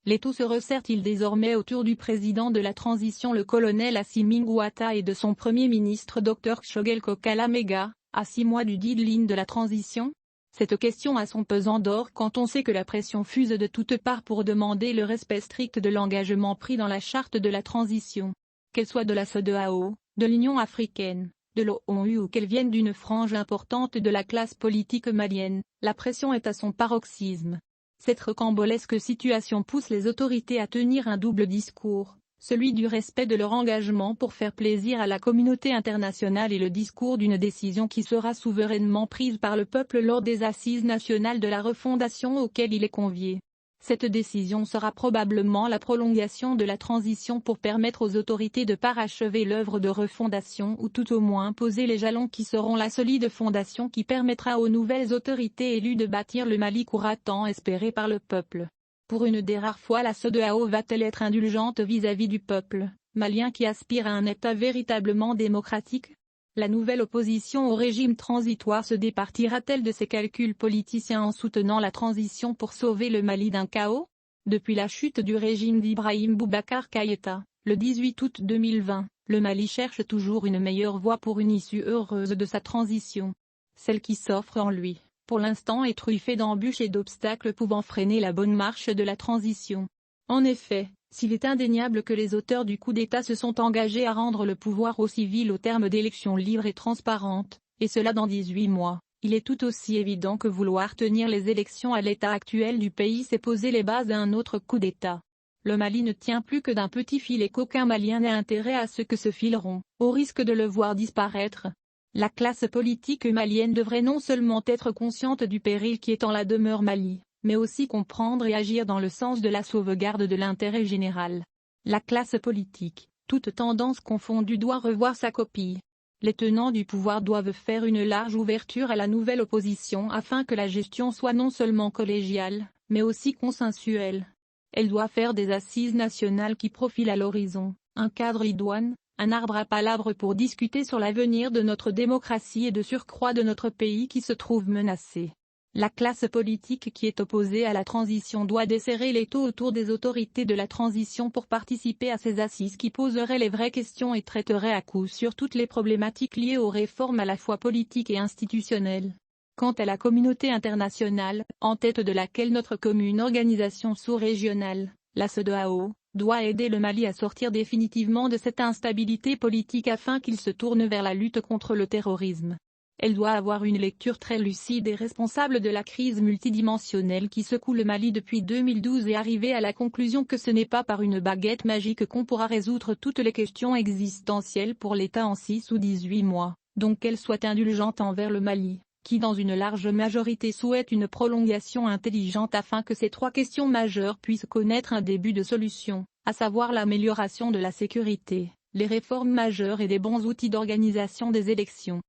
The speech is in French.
L'étau se resserre-t-il désormais autour du président de la transition le colonel Assimi Goïta et de son premier ministre Dr Kshogel Kokala Maïga, à 6 mois du deadline de la transition? Cette question a son pesant d'or quand on sait que la pression fuse de toutes parts pour demander le respect strict de l'engagement pris dans la charte de la transition. Qu'elle soit de la CEDEAO, de l'Union africaine, de l'ONU ou qu'elle vienne d'une frange importante de la classe politique malienne, la pression est à son paroxysme. Cette rocambolesque situation pousse les autorités à tenir un double discours, celui du respect de leur engagement pour faire plaisir à la communauté internationale et le discours d'une décision qui sera souverainement prise par le peuple lors des assises nationales de la refondation auxquelles il est convié. Cette décision sera probablement la prolongation de la transition pour permettre aux autorités de parachever l'œuvre de refondation ou tout au moins poser les jalons qui seront la solide fondation qui permettra aux nouvelles autorités élues de bâtir le Mali qu'aura tant espéré par le peuple. Pour une des rares fois la CEDEAO va-t-elle être indulgente vis-à-vis du peuple malien qui aspire à un État véritablement démocratique? La nouvelle opposition au régime transitoire se départira-t-elle de ses calculs politiciens en soutenant la transition pour sauver le Mali d'un chaos? Depuis la chute du régime d'Ibrahim Boubacar Keïta, le 18 août 2020, le Mali cherche toujours une meilleure voie pour une issue heureuse de sa transition. Celle qui s'offre en lui, pour l'instant est truffée d'embûches et d'obstacles pouvant freiner la bonne marche de la transition. En effet, s'il est indéniable que les auteurs du coup d'État se sont engagés à rendre le pouvoir aux civils au terme d'élections libres et transparentes, et cela dans 18 mois, il est tout aussi évident que vouloir tenir les élections à l'état actuel du pays c'est poser les bases d'un autre coup d'État. Le Mali ne tient plus que d'un petit fil et qu'aucun Malien n'a intérêt à ce que ce fil rompt, au risque de le voir disparaître. La classe politique malienne devrait non seulement être consciente du péril qui est en la demeure Mali, mais aussi comprendre et agir dans le sens de la sauvegarde de l'intérêt général. La classe politique, toute tendance confondue doit revoir sa copie. Les tenants du pouvoir doivent faire une large ouverture à la nouvelle opposition afin que la gestion soit non seulement collégiale, mais aussi consensuelle. Elle doit faire des assises nationales qui profilent à l'horizon, un cadre idoine, un arbre à palabres pour discuter sur l'avenir de notre démocratie et de surcroît de notre pays qui se trouve menacé. La classe politique qui est opposée à la transition doit desserrer l'étau autour des autorités de la transition pour participer à ces assises qui poseraient les vraies questions et traiteraient à coup sûr toutes les problématiques liées aux réformes à la fois politiques et institutionnelles. Quant à la communauté internationale, en tête de laquelle notre commune organisation sous-régionale, la CEDEAO, doit aider le Mali à sortir définitivement de cette instabilité politique afin qu'il se tourne vers la lutte contre le terrorisme. Elle doit avoir une lecture très lucide et responsable de la crise multidimensionnelle qui secoue le Mali depuis 2012 et arriver à la conclusion que ce n'est pas par une baguette magique qu'on pourra résoudre toutes les questions existentielles pour l'État en 6 ou 18 mois, donc qu'elle soit indulgente envers le Mali, qui dans une large majorité souhaite une prolongation intelligente afin que ces 3 questions majeures puissent connaître un début de solution, à savoir l'amélioration de la sécurité, les réformes majeures et des bons outils d'organisation des élections.